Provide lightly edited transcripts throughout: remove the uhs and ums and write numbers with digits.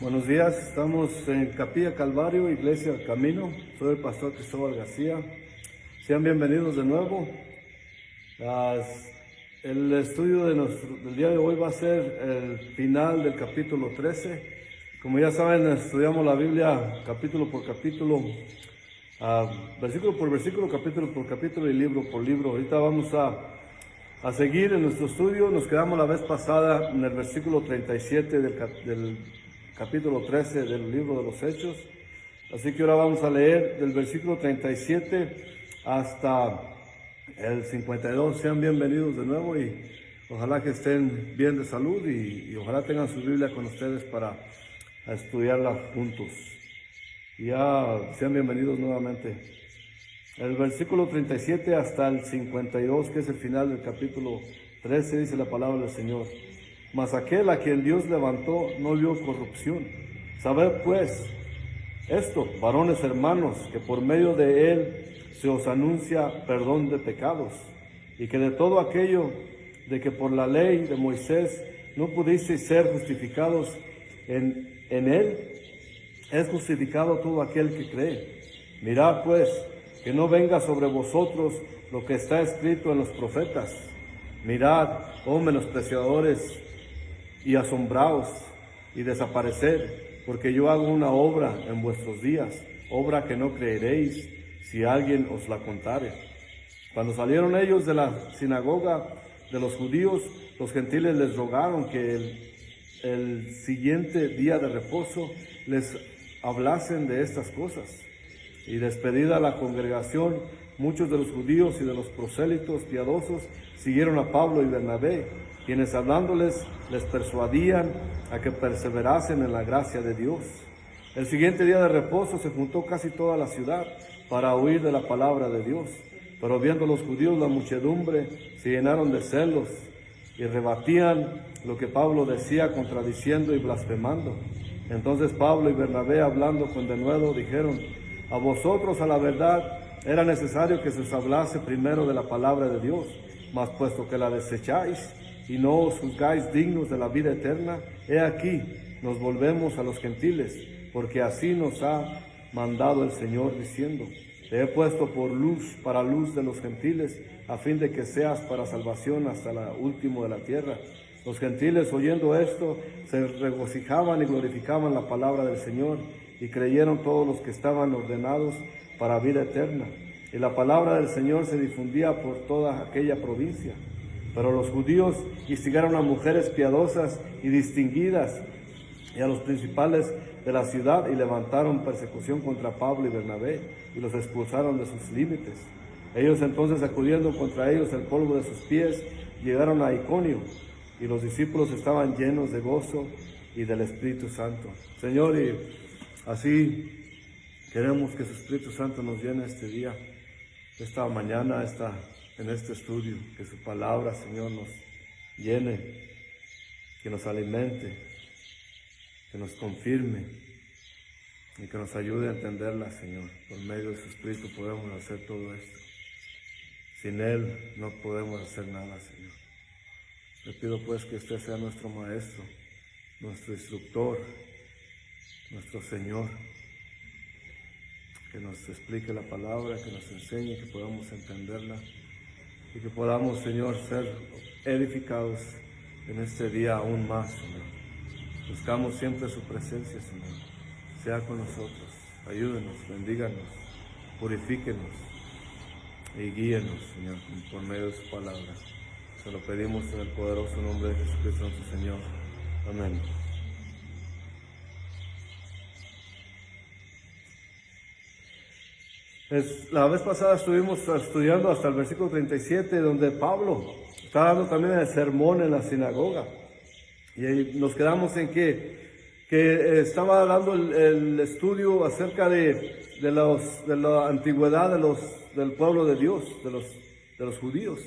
Buenos días, estamos en Capilla Calvario, Iglesia del Camino. Soy el pastor Cristóbal García. Sean bienvenidos de nuevo. El estudio del día de hoy va a ser el final del capítulo 13. Como ya saben, estudiamos la Biblia capítulo por capítulo, versículo por versículo, capítulo por capítulo y libro por libro. Ahorita vamos a seguir en nuestro estudio. Nos quedamos la vez pasada en el versículo 37 del capítulo 13 del libro de los Hechos. Así que ahora vamos a leer del versículo 37 hasta el 52. Sean bienvenidos de nuevo y ojalá que estén bien de salud y ojalá tengan su Biblia con ustedes para estudiarla juntos. Ya sean bienvenidos nuevamente. El versículo 37 hasta el 52, que es el final del capítulo 13, dice la palabra del Señor. Mas aquel a quien Dios levantó no vio corrupción. Sabed pues esto, varones hermanos, que por medio de él se os anuncia perdón de pecados, y que de todo aquello de que por la ley de Moisés no pudisteis ser justificados en él, es justificado todo aquel que cree. Mirad pues, que no venga sobre vosotros lo que está escrito en los profetas. Mirad, oh menospreciadores, y asombraos y desapareced, porque yo hago una obra en vuestros días, obra que no creeréis si alguien os la contare. Cuando salieron ellos de la sinagoga de los judíos, los gentiles les rogaron que el siguiente día de reposo les hablasen de estas cosas. Y despedida la congregación, muchos de los judíos y de los prosélitos piadosos siguieron a Pablo y Bernabé, quienes hablándoles les persuadían a que perseverasen en la gracia de Dios. El siguiente día de reposo se juntó casi toda la ciudad para oír de la palabra de Dios. Pero viendo los judíos la muchedumbre, se llenaron de celos y rebatían lo que Pablo decía, contradiciendo y blasfemando. Entonces Pablo y Bernabé, hablando con denuedo, dijeron: a vosotros a la verdad era necesario que se os hablase primero de la palabra de Dios, mas puesto que la desecháis y no os juzgáis dignos de la vida eterna, he aquí, nos volvemos a los gentiles, porque así nos ha mandado el Señor, diciendo: te he puesto por luz para luz de los gentiles, a fin de que seas para salvación hasta la último de la tierra. Los gentiles, oyendo esto, se regocijaban y glorificaban la palabra del Señor, y creyeron todos los que estaban ordenados para vida eterna. Y la palabra del Señor se difundía por toda aquella provincia. Pero los judíos instigaron a mujeres piadosas y distinguidas y a los principales de la ciudad, y levantaron persecución contra Pablo y Bernabé, y los expulsaron de sus límites. Ellos entonces, sacudiendo contra ellos el polvo de sus pies, llegaron a Iconio, y los discípulos estaban llenos de gozo y del Espíritu Santo. Señor, y así queremos que su Espíritu Santo nos llene este día, esta mañana, en este estudio, que su palabra, Señor, nos llene, que nos alimente, que nos confirme y que nos ayude a entenderla, Señor. Por medio de su Espíritu podemos hacer todo esto. Sin Él no podemos hacer nada, Señor. Le pido pues que usted sea nuestro Maestro, nuestro instructor, nuestro Señor, que nos explique la palabra, que nos enseñe, que podamos entenderla y que podamos, Señor, ser edificados en este día aún más, Señor. Buscamos siempre su presencia, Señor. Sea con nosotros, ayúdenos, bendíganos, purifíquenos y guíenos, Señor, por medio de su palabra. Se lo pedimos en el poderoso nombre de Jesucristo nuestro Señor. Amén. La vez pasada estuvimos estudiando hasta el versículo 37, donde Pablo está dando también el sermón en la sinagoga. Y nos quedamos en que estaba dando el estudio acerca de la antigüedad del pueblo de Dios, de los judíos,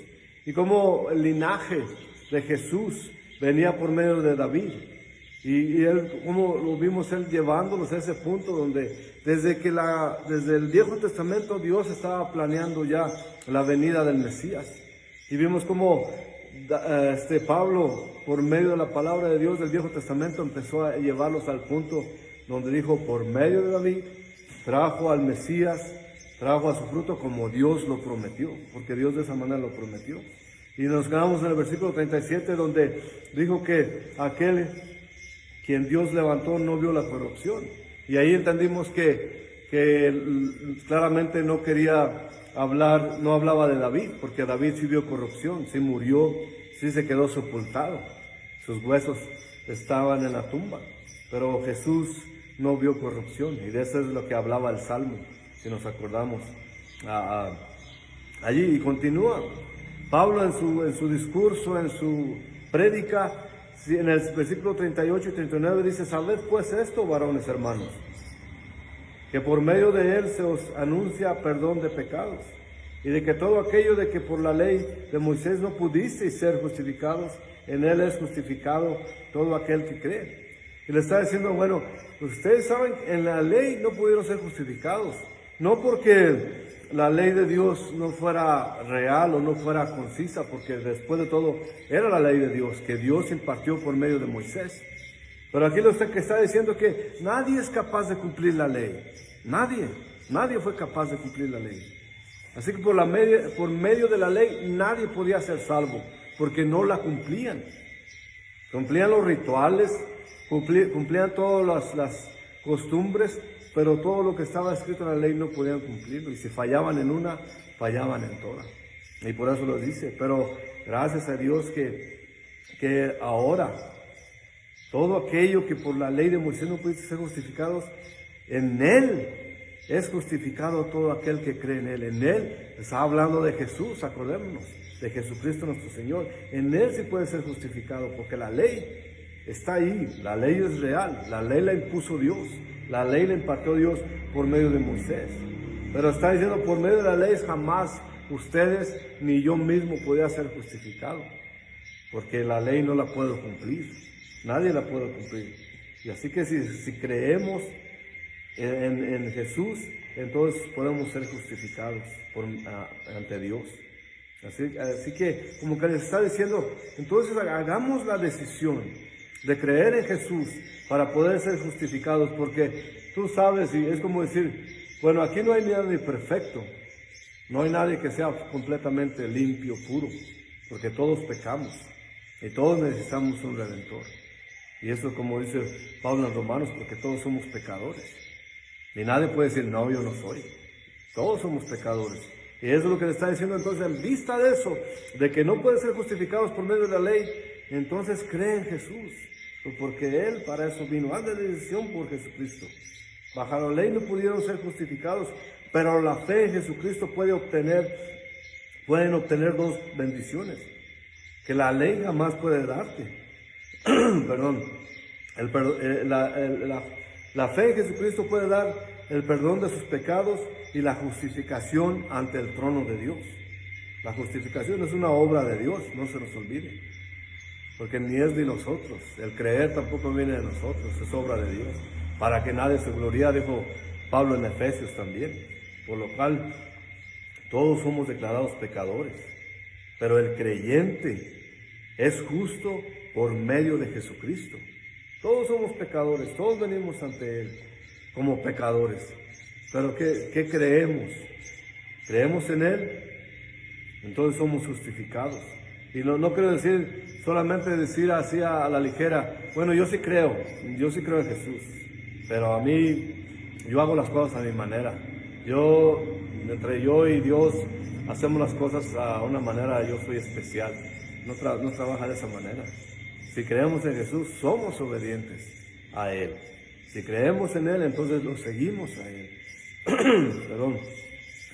y cómo el linaje de Jesús venía por medio de David. Y él, como lo vimos, él llevándonos a ese punto donde desde el Viejo Testamento Dios estaba planeando ya la venida del Mesías. Y vimos cómo Pablo, por medio de la palabra de Dios del Viejo Testamento, empezó a llevarlos al punto donde dijo, por medio de David, trajo al Mesías, trajo a su fruto como Dios lo prometió, porque Dios de esa manera lo prometió. Y nos quedamos en el versículo 37, donde dijo que aquel quien Dios levantó no vio la corrupción. Y ahí entendimos que claramente no quería hablar, no hablaba de David, porque David sí vio corrupción, sí murió, sí se quedó sepultado, sus huesos estaban en la tumba, pero Jesús no vio corrupción, y de eso es lo que hablaba el Salmo, si nos acordamos allí. Y continúa Pablo en su discurso, en su prédica, en el versículo 38 y 39 dice, sabed pues esto, varones hermanos, que por medio de él se os anuncia perdón de pecados, y de que todo aquello de que por la ley de Moisés no pudisteis ser justificados, en él es justificado todo aquel que cree. Y le está diciendo, bueno, ustedes saben que en la ley no pudieron ser justificados, no porque la ley de Dios no fuera real o no fuera concisa, porque después de todo era la ley de Dios, que Dios impartió por medio de Moisés. Pero aquí lo que está diciendo que nadie es capaz de cumplir la ley. Nadie fue capaz de cumplir la ley. Así que por medio de la ley nadie podía ser salvo, porque no la cumplían. Cumplían los rituales, cumplían todas las costumbres, pero todo lo que estaba escrito en la ley no podían cumplirlo. Y si fallaban en una, fallaban en todas. Y por eso lo dice. Pero gracias a Dios que ahora todo aquello que por la ley de Moisés no pudiste ser justificados, en él es justificado todo aquel que cree en él. En él está hablando de Jesús, acordémonos, de Jesucristo nuestro Señor. En él sí puede ser justificado, porque la ley está ahí, la ley es real, la ley la impuso Dios, la ley la impartió Dios por medio de Moisés. Pero está diciendo, por medio de la ley jamás ustedes ni yo mismo podía ser justificado, porque la ley no la puedo cumplir. Nadie la puede cumplir. Y así que si creemos en Jesús, entonces podemos ser justificados ante Dios. Así que, como que les está diciendo, entonces hagamos la decisión de creer en Jesús para poder ser justificados, porque tú sabes, y es como decir, bueno, aquí no hay nadie perfecto, no hay nadie que sea completamente limpio, puro, porque todos pecamos y todos necesitamos un Redentor. Y eso, como dice Pablo en Romanos, porque todos somos pecadores. Y nadie puede decir, no, yo no soy. Todos somos pecadores. Y eso es lo que le está diciendo. Entonces, en vista de eso, de que no pueden ser justificados por medio de la ley, entonces cree en Jesús, porque Él para eso vino. Haz la decisión por Jesucristo. Bajo la ley no pudieron ser justificados, pero la fe en Jesucristo pueden obtener dos bendiciones que la ley jamás puede darte. Perdón. La fe en Jesucristo puede dar el perdón de sus pecados y la justificación ante el trono de Dios. La justificación es una obra de Dios, no se nos olvide, porque ni es de nosotros. El creer tampoco viene de nosotros, es obra de Dios, para que nadie se gloríe, dijo Pablo en Efesios también. Por lo cual todos somos declarados pecadores, pero el creyente es justo por medio de Jesucristo. Todos somos pecadores, todos venimos ante Él como pecadores. Pero ¿qué creemos? ¿Creemos en Él? Entonces somos justificados. Y no quiero decir, solamente decir así a la ligera, bueno, yo sí creo en Jesús, pero a mí, yo hago las cosas a mi manera. Entre yo y Dios, hacemos las cosas a una manera, yo soy especial. No trabaja de esa manera. Si creemos en Jesús, somos obedientes a Él. Si creemos en Él, entonces lo seguimos a Él. Perdón.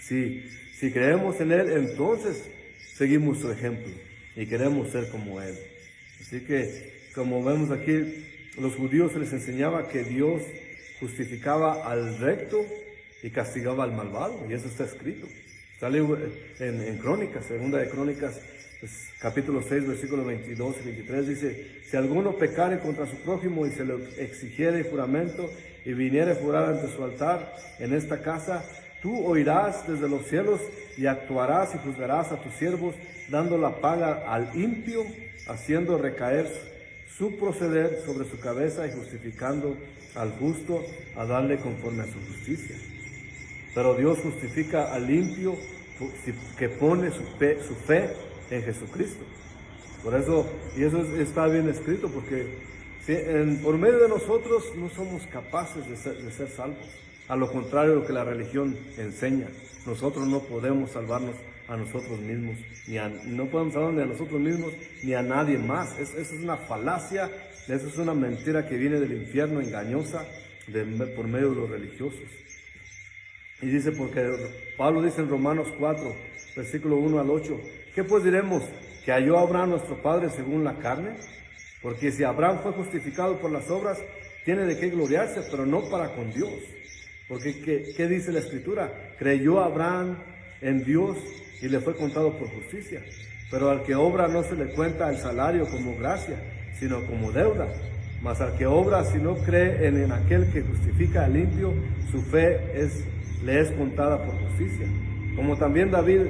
Si creemos en Él, entonces seguimos su ejemplo y queremos ser como Él. Así que, como vemos aquí, los judíos se les enseñaba que Dios justificaba al recto y castigaba al malvado, y eso está escrito. Sale en Crónicas, segunda de Crónicas, pues, capítulo 6, versículos 22 y 23, dice: si alguno pecare contra su prójimo y se le exigiere juramento y viniere a jurar ante su altar en esta casa, tú oirás desde los cielos y actuarás y juzgarás a tus siervos, dando la paga al impío, haciendo recaer su proceder sobre su cabeza y justificando al justo a darle conforme a su justicia. Pero Dios justifica al impío que pone su fe en Jesucristo. Por eso, y eso está bien escrito, porque por medio de nosotros no somos capaces de ser salvos. A lo contrario de lo que la religión enseña, nosotros no podemos salvarnos a nosotros mismos, no podemos salvarnos ni a nosotros mismos ni a nadie más. Eso es una falacia, eso es una mentira que viene del infierno, engañosa, por medio de los religiosos. Y dice, porque Pablo dice en Romanos 4, versículo 1 al 8, ¿qué pues diremos? ¿Que halló Abraham nuestro padre según la carne? Porque si Abraham fue justificado por las obras, tiene de qué gloriarse, pero no para con Dios. Porque ¿qué dice la Escritura? Creyó Abraham en Dios y le fue contado por justicia. Pero al que obra no se le cuenta el salario como gracia, sino como deuda. Mas al que obra, si no cree en aquel que justifica al limpio, su fe le es contada por justicia. Como también David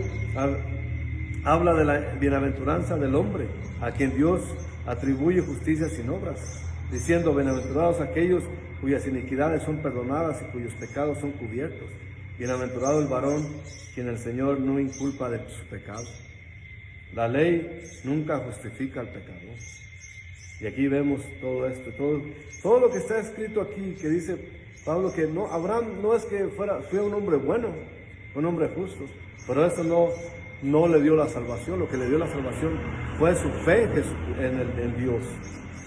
habla de la bienaventuranza del hombre, a quien Dios atribuye justicia sin obras, diciendo, bienaventurados aquellos cuyas iniquidades son perdonadas y cuyos pecados son cubiertos. Bienaventurado el varón, quien el Señor no inculpa de su pecado. La ley nunca justifica al pecador. Y aquí vemos todo esto, todo lo que está escrito aquí, que dice Pablo que no, Abraham no es que fue un hombre bueno, un hombre justo, pero eso no le dio la salvación. Lo que le dio la salvación fue su fe en Dios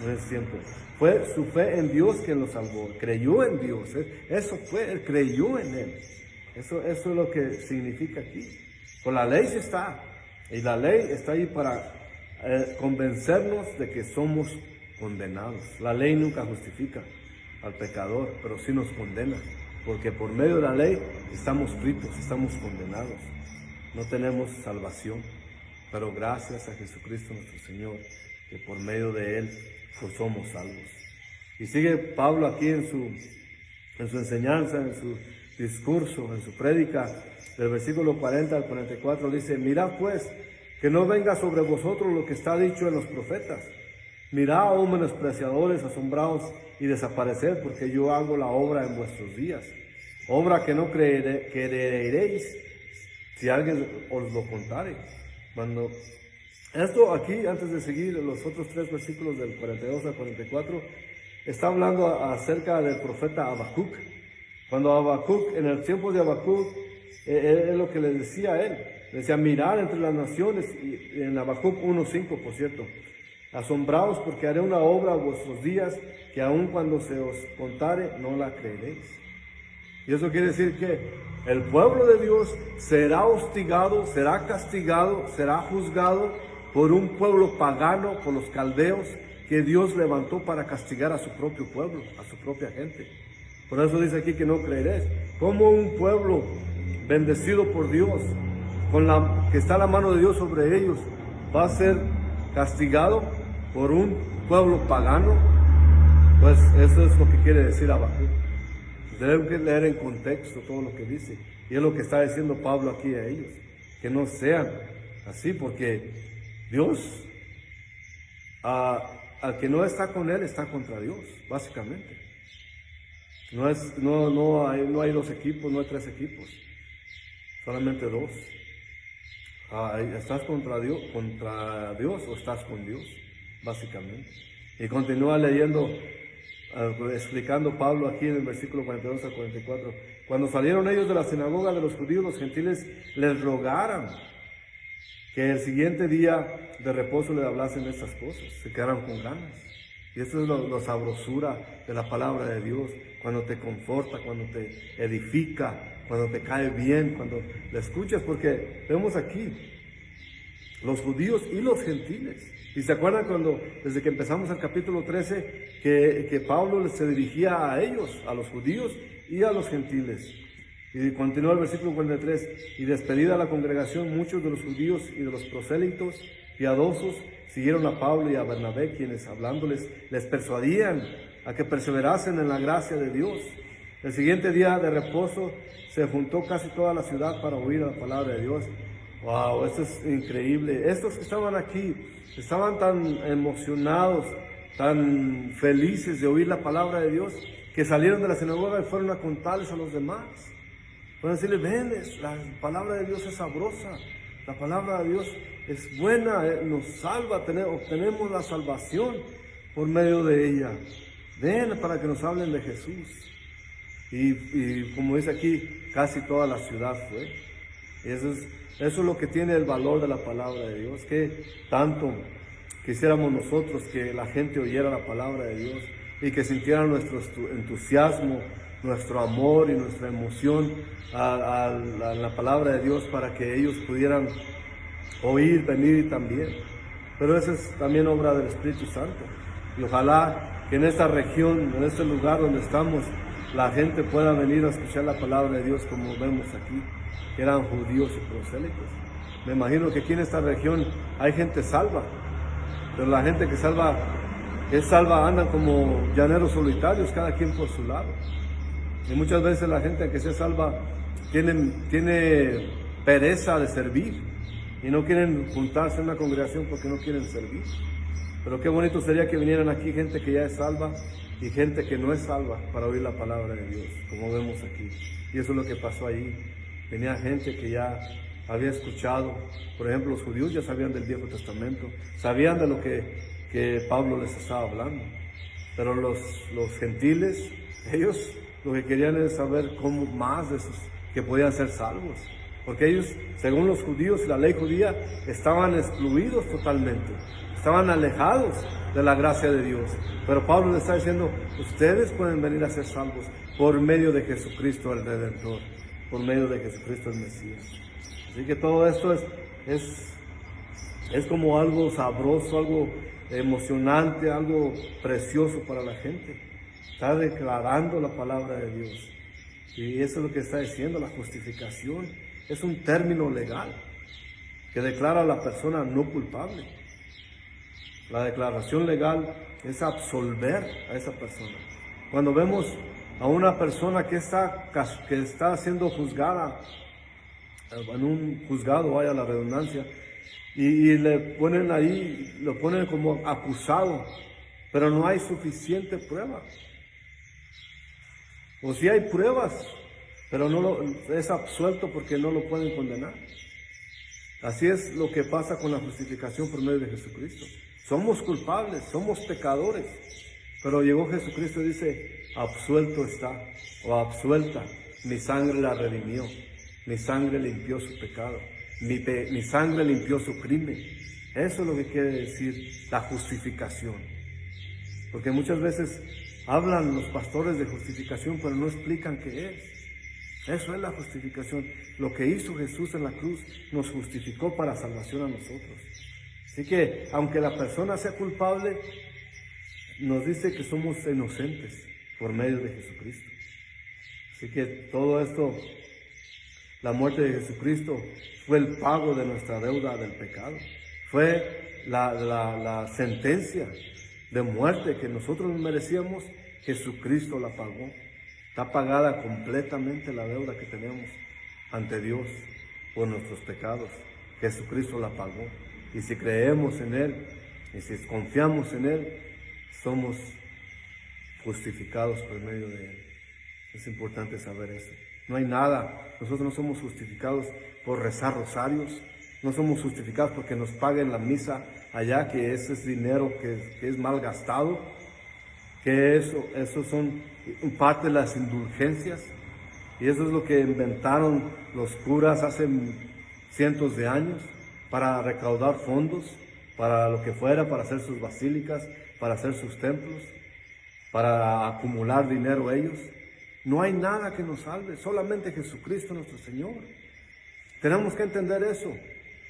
en ese tiempo. Fue su fe en Dios quien lo salvó, creyó en Dios, eso fue, él creyó en Él. Eso es lo que significa aquí. Por la ley sí está, y la ley está ahí para convencernos de que somos condenados. La ley nunca justifica al pecador, pero sí nos condena, porque por medio de la ley estamos fritos, estamos condenados. No tenemos salvación, pero gracias a Jesucristo nuestro Señor, que por medio de Él pues somos salvos. Y sigue Pablo aquí en su enseñanza, en su discurso, en su prédica, del versículo 40 al 44, dice, mirad pues, que no venga sobre vosotros lo que está dicho en los profetas. Mirad, oh menospreciadores, asombrados y desaparecer, porque yo hago la obra en vuestros días, obra que no creeréis si alguien os lo contare. Cuando esto aquí, antes de seguir los otros 3 versículos del 42 al 44, está hablando acerca del profeta Habacuc. Cuando Habacuc, en el tiempo de Habacuc, es lo que le decía a él. Le decía, mirad entre las naciones, y en Habacuc 1:5, por cierto, asombraos porque haré una obra a vuestros días, que aun cuando se os contare, no la creeréis. Y eso quiere decir que el pueblo de Dios será hostigado, será castigado, será juzgado por un pueblo pagano, por los caldeos, que Dios levantó para castigar a su propio pueblo, a su propia gente. Por eso dice aquí que no creeréis. ¿Cómo un pueblo bendecido por Dios, que está la mano de Dios sobre ellos, va a ser castigado por un pueblo pagano? Pues eso es lo que quiere decir Habacuc. Deben que leer en contexto todo lo que dice. Y es lo que está diciendo Pablo aquí a ellos. Que no sean así, porque Dios, al que no está con Él, está contra Dios, básicamente. No hay 2 equipos, no hay 3 equipos. Solamente 2. ¿Estás contra Dios o estás con Dios? Básicamente. Y continúa leyendo, explicando Pablo aquí en el versículo 42 al 44. Cuando salieron ellos de la sinagoga de los judíos, los gentiles les rogaran que el siguiente día de reposo le hablasen de estas cosas. Se quedaron con ganas. Y esto es la sabrosura de la palabra de Dios, cuando te conforta, cuando te edifica, cuando te cae bien, cuando la escuchas, porque vemos aquí los judíos y los gentiles. Y se acuerdan desde que empezamos el capítulo 13, que Pablo se dirigía a ellos, a los judíos y a los gentiles. Y continúa el versículo 43, y despedida la congregación, muchos de los judíos y de los prosélitos piadosos siguieron a Pablo y a Bernabé, quienes hablándoles les persuadían a que perseverasen en la gracia de Dios. El siguiente día de reposo se juntó casi toda la ciudad para oír la palabra de Dios. Wow, esto es increíble. Estos que estaban aquí estaban tan emocionados, tan felices de oír la palabra de Dios, que salieron de la sinagoga y fueron a contarles a los demás. Fueron a decirles, ven, la palabra de Dios es sabrosa, la palabra de Dios es buena, nos salva, obtenemos la salvación por medio de ella. Ven para que nos hablen de Jesús. Y como dice aquí, casi toda la ciudad fue. Eso es lo que tiene el valor de la palabra de Dios, que tanto quisiéramos nosotros que la gente oyera la palabra de Dios y que sintiera nuestro entusiasmo, nuestro amor y nuestra emoción a la palabra de Dios para que ellos pudieran oír, venir también. Pero eso es también obra del Espíritu Santo. Y ojalá que en esta región, en este lugar donde estamos, la gente pueda venir a escuchar la palabra de Dios como vemos aquí, que eran judíos y prosélitos. Me imagino que aquí en esta región hay gente salva, pero la gente que es salva andan como llaneros solitarios, cada quien por su lado. Y muchas veces la gente que se salva tiene pereza de servir y no quieren juntarse en una congregación porque no quieren servir. Pero qué bonito sería que vinieran aquí gente que ya es salva y gente que no es salva para oír la palabra de Dios, como vemos aquí. Y eso es lo que pasó allí. Venía gente que ya había escuchado, por ejemplo, los judíos ya sabían del Viejo Testamento, sabían de lo que Pablo les estaba hablando. Pero los gentiles, ellos lo que querían es saber cómo más de esos que podían ser salvos. Porque ellos, según los judíos y la ley judía, estaban excluidos totalmente. Estaban alejados de la gracia de Dios. Pero Pablo les está diciendo, ustedes pueden venir a ser salvos por medio de Jesucristo el Redentor, por medio de Jesucristo el Mesías. Así que todo esto es como algo sabroso, algo emocionante, algo precioso para la gente. Está declarando la palabra de Dios. Y eso es lo que está diciendo, la justificación. Es un término legal que declara a la persona no culpable. La declaración legal es absolver a esa persona. Cuando vemos a una persona que está siendo juzgada, en un juzgado, vaya la redundancia, y le ponen ahí, lo ponen como acusado, pero no hay suficiente prueba. O si hay pruebas, pero es absuelto porque no lo pueden condenar. Así es lo que pasa con la justificación por medio de Jesucristo. Somos culpables, somos pecadores, pero llegó Jesucristo y dice, absuelto está, o absuelta, mi sangre la redimió, mi sangre limpió su pecado, mi sangre limpió su crimen. Eso es lo que quiere decir la justificación. Porque muchas veces hablan los pastores de justificación, pero no explican qué es. Eso es la justificación. Lo que hizo Jesús en la cruz nos justificó para salvación a nosotros. Así que, aunque la persona sea culpable, nos dice que somos inocentes por medio de Jesucristo. Así que todo esto, la muerte de Jesucristo fue el pago de nuestra deuda del pecado. Fue la sentencia de muerte que nosotros merecíamos, Jesucristo la pagó. Está pagada completamente la deuda que tenemos ante Dios por nuestros pecados. Jesucristo la pagó. Y si creemos en Él, y si confiamos en Él, somos justificados por medio de Él. Es importante saber eso. No hay nada, nosotros no somos justificados por rezar rosarios, no somos justificados porque nos paguen la misa allá, que ese es dinero que es mal gastado, que eso son parte de las indulgencias, y eso es lo que inventaron los curas hace cientos de años, para recaudar fondos, para lo que fuera, para hacer sus basílicas, para hacer sus templos, para acumular dinero ellos. No hay nada que nos salve, solamente Jesucristo nuestro Señor. Tenemos que entender eso.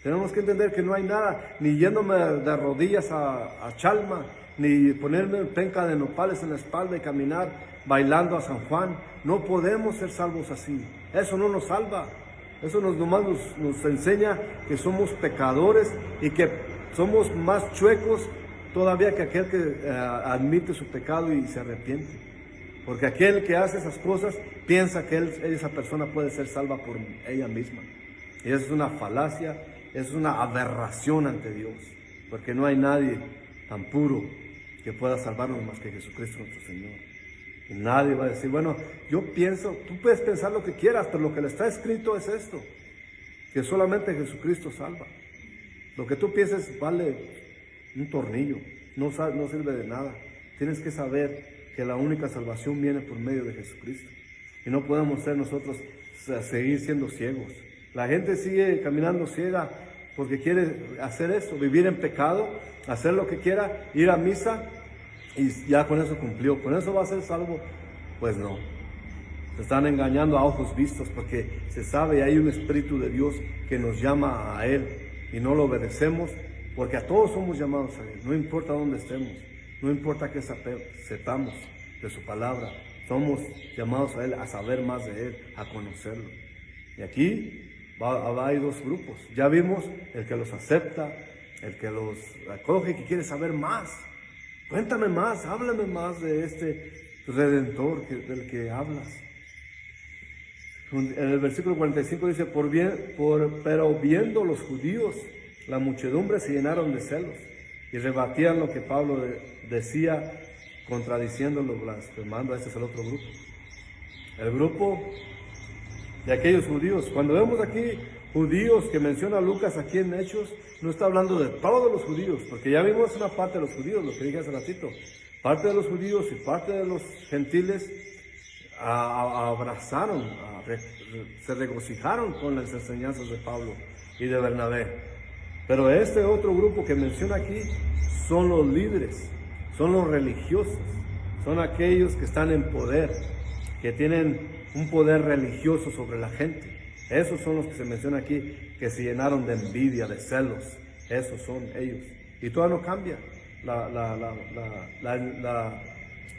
Tenemos que entender que no hay nada, ni yéndome de rodillas a Chalma, ni ponerme penca de nopales en la espalda y caminar bailando a San Juan. No podemos ser salvos así. Eso no nos salva. Eso nomás nos enseña que somos pecadores y que somos más chuecos todavía que aquel que admite su pecado y se arrepiente. Porque aquel que hace esas cosas piensa que esa persona puede ser salva por ella misma. Y eso es una falacia, eso es una aberración ante Dios. Porque no hay nadie tan puro que pueda salvarnos más que Jesucristo nuestro Señor. Y nadie va a decir, bueno, yo pienso, tú puedes pensar lo que quieras, pero lo que le está escrito es esto, que solamente Jesucristo salva. Lo que tú pienses vale un tornillo, no sirve de nada. Tienes que saber que la única salvación viene por medio de Jesucristo. Y no podemos ser nosotros seguir siendo ciegos. La gente sigue caminando ciega porque quiere hacer eso, vivir en pecado, hacer lo que quiera, ir a misa y ya con eso cumplió. ¿Con eso va a ser salvo? Pues no. Se están engañando a ojos vistos porque se sabe, hay un Espíritu de Dios que nos llama a Él y no lo obedecemos porque a todos somos llamados a Él. No importa dónde estemos, no importa que sepamos de su palabra, somos llamados a Él, a saber más de Él, a conocerlo. Y aquí hay dos grupos. Ya vimos el que los acepta, el que los acoge y que quiere saber más. Cuéntame más, háblame más de este Redentor del que hablas. En el versículo 45 dice, pero viendo los judíos, la muchedumbre se llenaron de celos y rebatían lo que Pablo decía, contradiciéndolo, blasfemando. Ese es el otro grupo. El grupo de aquellos judíos. Cuando vemos aquí judíos que menciona Lucas aquí en Hechos, no está hablando de todos los judíos, porque ya vimos una parte de los judíos, lo que dije hace ratito. Parte de los judíos y parte de los gentiles abrazaron, se regocijaron con las enseñanzas de Pablo y de Bernabé. Pero este otro grupo que menciona aquí son los líderes, son los religiosos, son aquellos que están en poder, que tienen un poder religioso sobre la gente. Esos son los que se menciona aquí, que se llenaron de envidia, de celos. Esos son ellos. Y todavía no cambia.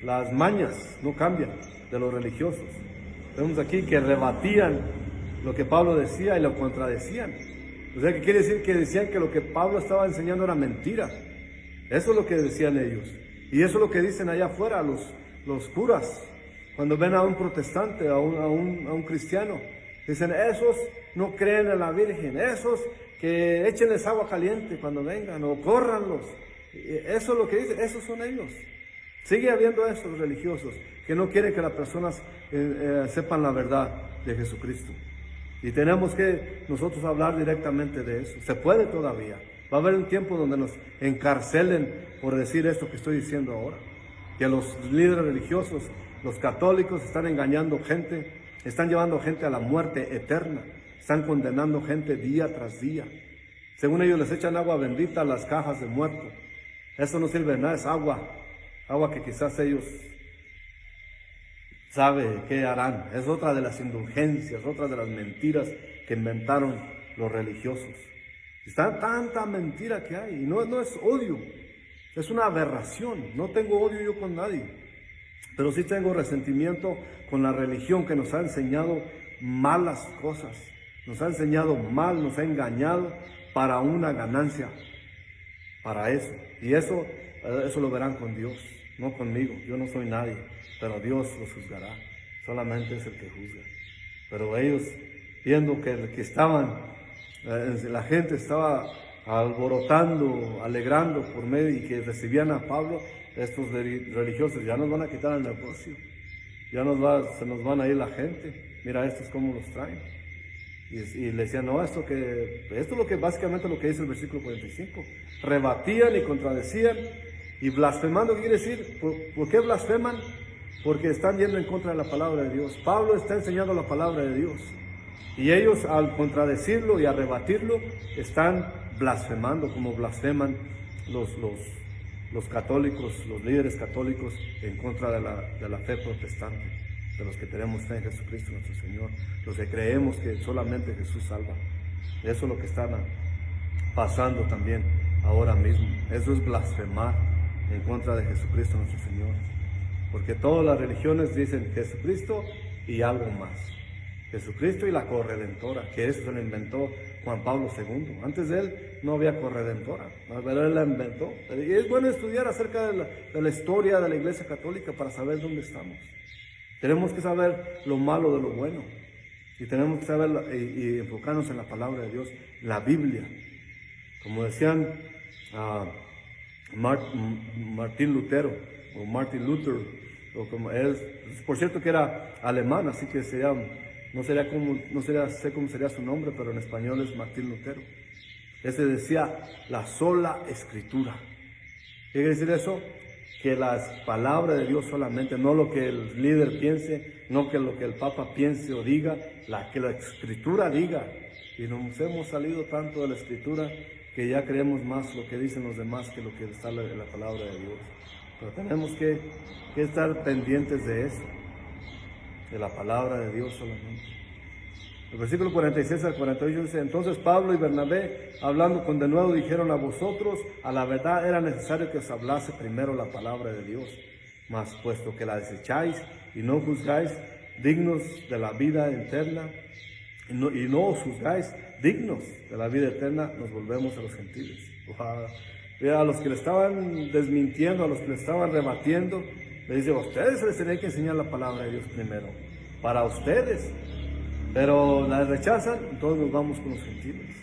Las mañas no cambian de los religiosos. Vemos aquí que rebatían lo que Pablo decía y lo contradecían. O sea, que quiere decir que decían que lo que Pablo estaba enseñando era mentira. Eso es lo que decían ellos. Y eso es lo que dicen allá afuera los curas. Cuando ven a un protestante, a un cristiano, dicen, esos no creen en la Virgen, esos que échenles agua caliente cuando vengan, o córranlos. Eso es lo que dicen, esos son ellos. Sigue habiendo esos religiosos que no quieren que las personas sepan la verdad de Jesucristo. Y tenemos que nosotros hablar directamente de eso. Se puede todavía. Va a haber un tiempo donde nos encarcelen por decir esto que estoy diciendo ahora. Que los líderes religiosos, los católicos, están engañando gente, están llevando gente a la muerte eterna, están condenando gente día tras día. Según ellos les echan agua bendita a las cajas de muertos. Eso no sirve de nada, es agua que quizás ellos saben qué harán. Es otra de las indulgencias, otra de las mentiras que inventaron los religiosos. Está tanta mentira que hay, y no es odio, es una aberración. No tengo odio yo con nadie, pero sí tengo resentimiento con la religión que nos ha enseñado malas cosas, nos ha enseñado mal, nos ha engañado para una ganancia, para eso. Y eso lo verán con Dios, no conmigo. Yo no soy nadie, pero Dios los juzgará. Solamente es el que juzga. Pero ellos, viendo que estaban, la gente estaba alborotando, alegrando por medio y que recibían a Pablo, estos religiosos, ya nos van a quitar el negocio, se nos van a ir la gente, mira estos cómo los traen. Y le decían, no, esto es lo que básicamente lo que dice el versículo 45, rebatían y contradecían, y blasfemando. ¿Qué quiere decir? ¿Por qué blasfeman? Porque están yendo en contra de la palabra de Dios. Pablo está enseñando la palabra de Dios, y ellos al contradecirlo y a rebatirlo, están blasfemando, como blasfeman los católicos, los líderes católicos en contra de la fe protestante, de los que tenemos fe en Jesucristo nuestro Señor, los que creemos que solamente Jesús salva. Eso es lo que están pasando también ahora mismo. Eso es blasfemar en contra de Jesucristo nuestro Señor, porque todas las religiones dicen Jesucristo y algo más. Jesucristo y la corredentora, que eso se lo inventó Juan Pablo II. Antes de él no había corredentora, pero él la inventó. Y es bueno estudiar acerca de la historia de la Iglesia Católica para saber dónde estamos. Tenemos que saber lo malo de lo bueno. Y tenemos que saber y enfocarnos en la palabra de Dios, la Biblia. Como decían Martín Lutero, o Martin Luther, o como es, por cierto que era alemán, así que no sé cómo sería su nombre, pero en español es Martín Lutero. Ese decía la sola escritura. ¿Qué quiere decir eso? Que las palabras de Dios solamente, no lo que el líder piense, no que lo que el Papa piense o diga, que la Escritura diga. Y nos hemos salido tanto de la Escritura que ya creemos más lo que dicen los demás que lo que está en la palabra de Dios. Pero tenemos que estar pendientes de eso, de la palabra de Dios solamente. El versículo 46 al 48 dice: entonces Pablo y Bernabé, hablando con denuedo, dijeron: a vosotros, a la verdad, era necesario que os hablase primero la palabra de Dios. Mas puesto que la desecháis y no juzgáis dignos de la vida eterna, y no os juzgáis dignos de la vida eterna, nos volvemos a los gentiles. A los que le estaban desmintiendo, a los que le estaban rebatiendo, le dice: a ustedes les tenía que enseñar la palabra de Dios primero, para ustedes. Pero la rechazan, entonces nos vamos con los gentiles.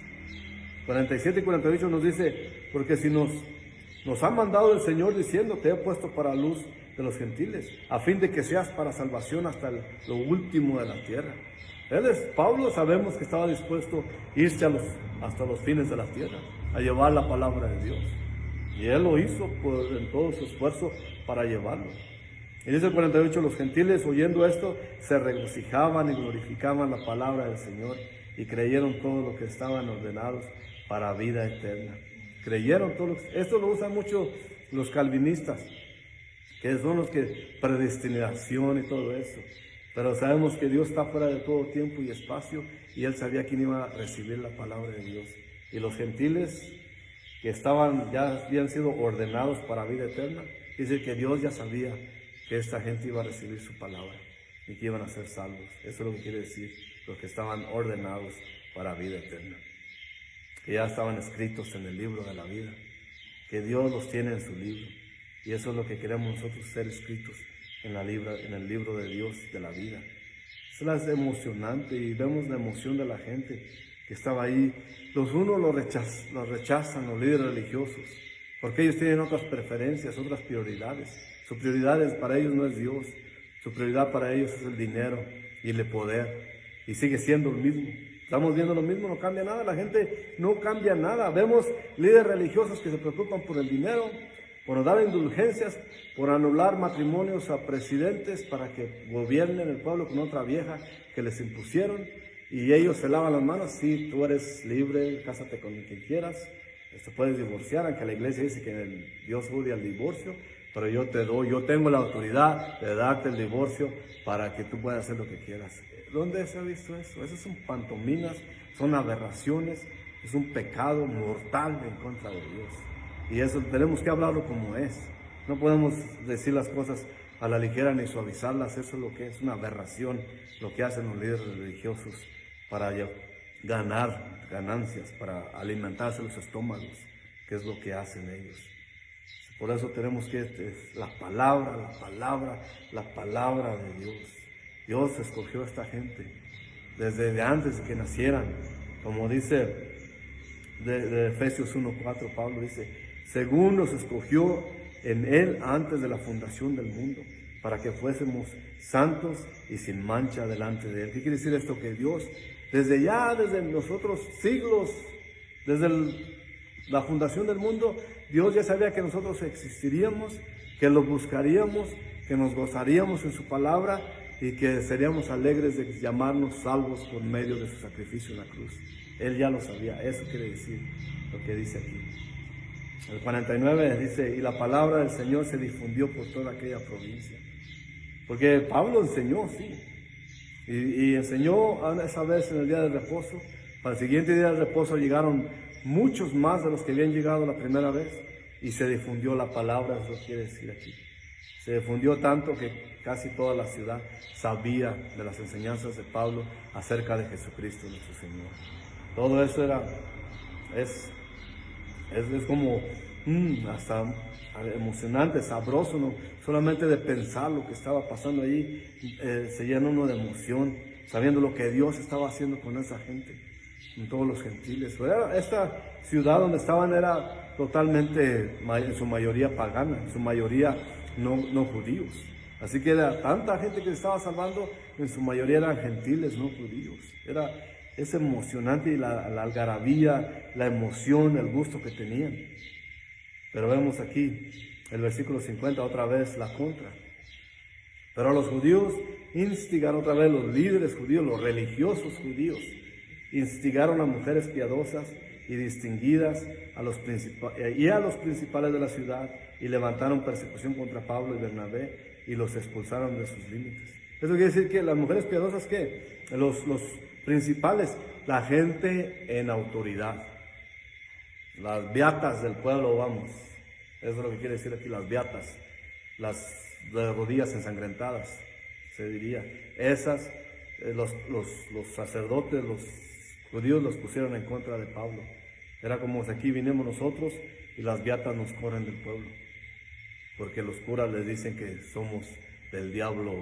47 y 48 nos dice: porque si nos ha mandado el Señor diciendo: te he puesto para luz de los gentiles, a fin de que seas para salvación hasta lo último de la tierra. Pablo, sabemos que estaba dispuesto a irse hasta los fines de la tierra, a llevar la palabra de Dios. Y él lo hizo en todo su esfuerzo para llevarlo. Y dice el 48: los gentiles, oyendo esto, se regocijaban y glorificaban la palabra del Señor, y creyeron todo lo que estaban ordenados para vida eterna. Creyeron todo esto lo usan mucho los calvinistas, que son los que predestinación y todo eso. Pero sabemos que Dios está fuera de todo tiempo y espacio, y él sabía quién iba a recibir la palabra de Dios. Y los gentiles que ya habían sido ordenados para vida eterna, dice que Dios ya sabía que esta gente iba a recibir su palabra y que iban a ser salvos. Eso es lo que quiere decir, los que estaban ordenados para vida eterna, que ya estaban escritos en el libro de la vida, que Dios los tiene en su libro. Y eso es lo que queremos nosotros, ser escritos en el libro de Dios de la vida. Eso es emocionante, y vemos la emoción de la gente que estaba ahí. Los unos lo rechazan, los líderes religiosos, porque ellos tienen otras preferencias, otras prioridades. Su prioridad para ellos no es Dios, su prioridad para ellos es el dinero y el poder, y sigue siendo lo mismo. Estamos viendo lo mismo, no cambia nada, la gente no cambia nada. Vemos líderes religiosos que se preocupan por el dinero, por dar indulgencias, por anular matrimonios a presidentes para que gobiernen el pueblo con otra vieja que les impusieron, y ellos se lavan las manos. Sí, tú eres libre, cásate con quien quieras, te puedes divorciar, aunque la iglesia dice que Dios odia el divorcio, pero yo tengo la autoridad de darte el divorcio para que tú puedas hacer lo que quieras. ¿Dónde se ha visto eso? Esas son pantominas, son aberraciones, es un pecado mortal en contra de Dios. Y eso tenemos que hablarlo como es. No podemos decir las cosas a la ligera ni suavizarlas. Eso es lo que es una aberración, lo que hacen los líderes religiosos para ganar ganancias, para alimentarse los estómagos, que es lo que hacen ellos. Por eso tenemos que, la palabra de Dios. Dios escogió a esta gente desde antes de que nacieran. Como dice de Efesios 1:4, Pablo dice: según nos escogió en Él antes de la fundación del mundo, para que fuésemos santos y sin mancha delante de Él. ¿Qué quiere decir esto? Que Dios, desde nosotros siglos, desde la fundación del mundo, Dios ya sabía que nosotros existiríamos, que lo buscaríamos, que nos gozaríamos en su palabra y que seríamos alegres de llamarnos salvos por medio de su sacrificio en la cruz. Él ya lo sabía. Eso quiere decir lo que dice aquí. El 49 dice: y la palabra del Señor se difundió por toda aquella provincia. Porque Pablo enseñó, sí, y enseñó esa vez en el día del reposo. Para el siguiente día del reposo llegaron muchos más de los que habían llegado la primera vez, y se difundió la palabra. Eso quiere decir aquí. Se difundió tanto que casi toda la ciudad sabía de las enseñanzas de Pablo acerca de Jesucristo nuestro Señor. Todo eso es como hasta emocionante, sabroso, ¿no? Solamente de pensar lo que estaba pasando allí, se llena uno de emoción, sabiendo lo que Dios estaba haciendo con esa gente, con todos los gentiles. Esta ciudad donde estaban era totalmente, en su mayoría pagana, en su mayoría no judíos. Así que era tanta gente que se estaba salvando, en su mayoría eran gentiles, no judíos. Es emocionante y la algarabía, la emoción, el gusto que tenían. Pero vemos aquí, el versículo 50, otra vez la contra. Pero los judíos instigaron otra vez, los líderes judíos, los religiosos judíos, instigaron a mujeres piadosas y distinguidas a los principales de la ciudad y levantaron persecución contra Pablo y Bernabé y los expulsaron de sus límites. Eso quiere decir que las mujeres piadosas, ¿qué? Los principales, la gente en autoridad, las beatas del pueblo, vamos, eso es lo que quiere decir aquí, las beatas, las de rodillas ensangrentadas, se diría. Esas, los sacerdotes, los judíos los pusieron en contra de Pablo. Era como si aquí vinimos nosotros y las beatas nos corren del pueblo, porque los curas les dicen que somos del diablo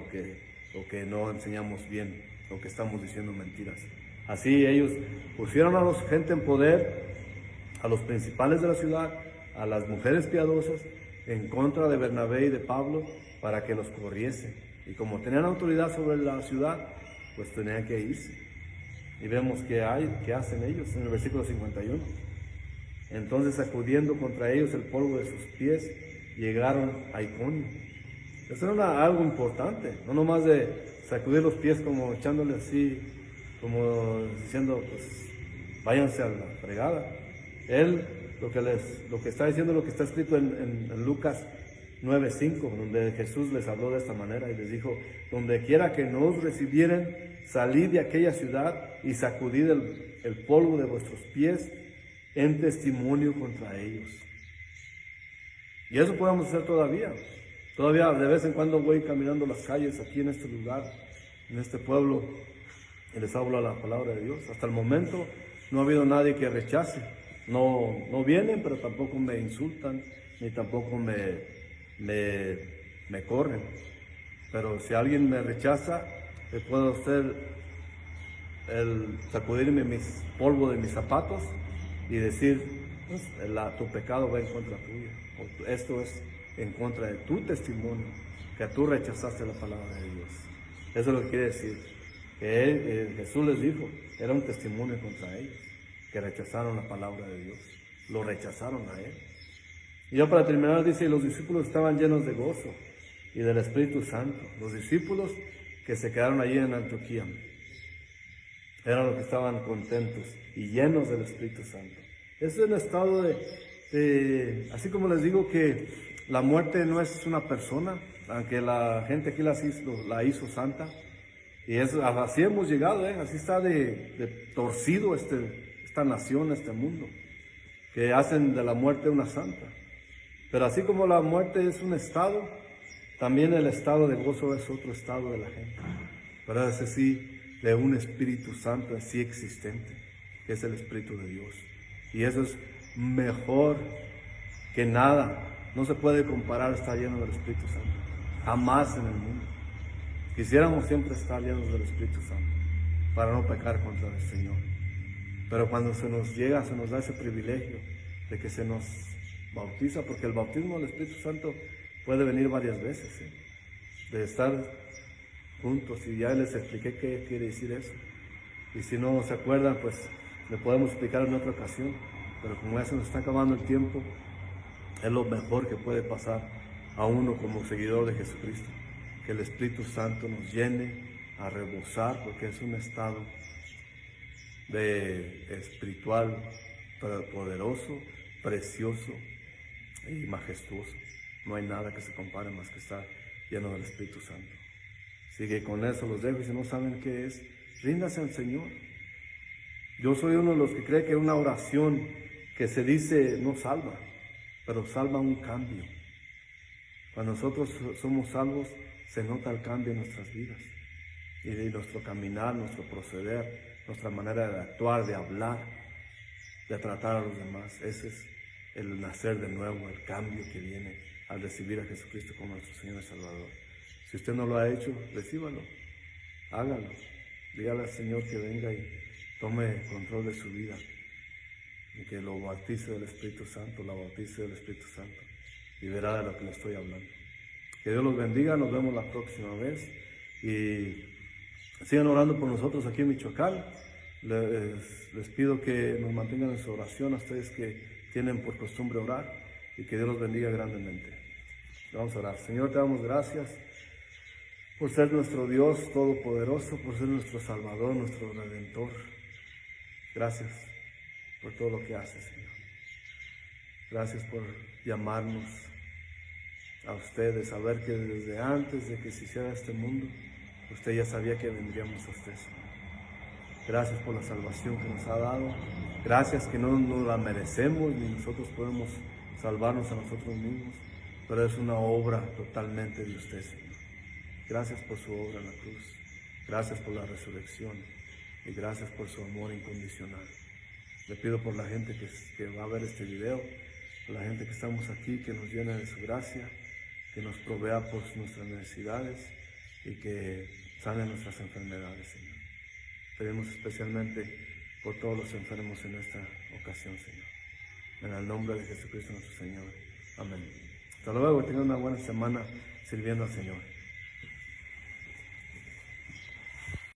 o que no enseñamos bien, o que estamos diciendo mentiras. Así ellos pusieron a la gente en poder, a los principales de la ciudad, a las mujeres piadosas, en contra de Bernabé y de Pablo, para que los corriesen. Y como tenían autoridad sobre la ciudad, pues tenían que irse. Y vemos qué hacen ellos en el versículo 51. Entonces, sacudiendo contra ellos el polvo de sus pies, llegaron a Iconio. Eso era algo importante, no nomás de sacudir los pies como echándole así, como diciendo, pues váyanse a la fregada. Él lo que está diciendo, lo que está escrito en Lucas 9:5, donde Jesús les habló de esta manera y les dijo: donde quiera que no os recibieren, salid de aquella ciudad y sacudid el polvo de vuestros pies en testimonio contra ellos. Y eso podemos hacer todavía. Todavía de vez en cuando voy caminando las calles aquí en este lugar, en este pueblo, y les hablo la palabra de Dios. Hasta el momento no ha habido nadie que rechace. No vienen, pero tampoco me insultan, ni tampoco me corren. Pero si alguien me rechaza, puedo hacer el sacudirme mis polvo de mis zapatos y decir, pues, tu pecado va en contra tuya. Esto es en contra de tu testimonio, que tú rechazaste la palabra de Dios. Eso es lo que quiere decir. Que Jesús les dijo, era un testimonio contra ellos, que rechazaron la palabra de Dios, lo rechazaron a Él. Y ya para terminar dice, y los discípulos estaban llenos de gozo y del Espíritu Santo. Los discípulos que se quedaron allí en Antioquía eran los que estaban contentos y llenos del Espíritu Santo. Es un estado así como les digo que la muerte no es una persona, aunque la gente aquí la hizo santa, y así hemos llegado, así está de torcido esta nación, este mundo, que hacen de la muerte una santa. Pero así como la muerte es un estado, también el estado de gozo es otro estado de la gente, pero es así de un Espíritu Santo así existente, que es el Espíritu de Dios. Y eso es mejor que nada. No se puede comparar estar lleno del Espíritu Santo. Jamás en el mundo. Quisiéramos siempre estar llenos del Espíritu Santo para no pecar contra el Señor. Pero cuando se nos da ese privilegio de que se nos bautiza, porque el bautismo del Espíritu Santo puede venir varias veces, de estar juntos, y ya les expliqué qué quiere decir eso. Y si no se acuerdan, pues le podemos explicar en otra ocasión. Pero como ya se nos está acabando el tiempo, es lo mejor que puede pasar a uno como seguidor de Jesucristo, que el Espíritu Santo nos llene a rebosar, porque es un estado espiritual poderoso, precioso y majestuoso. No hay nada que se compare más que estar lleno del Espíritu Santo. Así que con eso los dejo, y si no saben qué es, ríndase al Señor. Yo soy uno de los que cree que una oración que se dice no salva, pero salva un cambio. Cuando nosotros somos salvos, se nota el cambio en nuestras vidas, y de nuestro caminar, nuestro proceder, nuestra manera de actuar, de hablar, de tratar a los demás. Ese es el nacer de nuevo, el cambio que viene al recibir a Jesucristo como nuestro Señor y Salvador. Si usted no lo ha hecho, recíbalo, hágalo. Dígale al Señor que venga y tome control de su vida y que lo bautice del Espíritu Santo, la bautice del Espíritu Santo, y verá de lo que le estoy hablando. Que Dios los bendiga, nos vemos la próxima vez y sigan orando por nosotros aquí en Michoacán. Les pido que nos mantengan en su oración a ustedes que tienen por costumbre orar, y que Dios los bendiga grandemente. Vamos a orar. Señor, te damos gracias por ser nuestro Dios todopoderoso, por ser nuestro Salvador, nuestro Redentor. Gracias por todo lo que haces, Señor. Gracias por llamarnos a ustedes, saber que desde antes de que se hiciera este mundo, usted ya sabía que vendríamos a usted, Señor. Gracias por la salvación que nos ha dado. Gracias que no nos la merecemos, ni nosotros podemos salvarnos a nosotros mismos, pero es una obra totalmente de usted, Señor. Gracias por su obra en la cruz. Gracias por la resurrección. Y gracias por su amor incondicional. Le pido por la gente que va a ver este video, por la gente que estamos aquí, que nos llene de su gracia, que nos provea por nuestras necesidades y que sane nuestras enfermedades, Señor. Pedimos especialmente por todos los enfermos en esta ocasión, Señor. En el nombre de Jesucristo nuestro Señor. Amén. Hasta luego, tengan una buena semana sirviendo al Señor.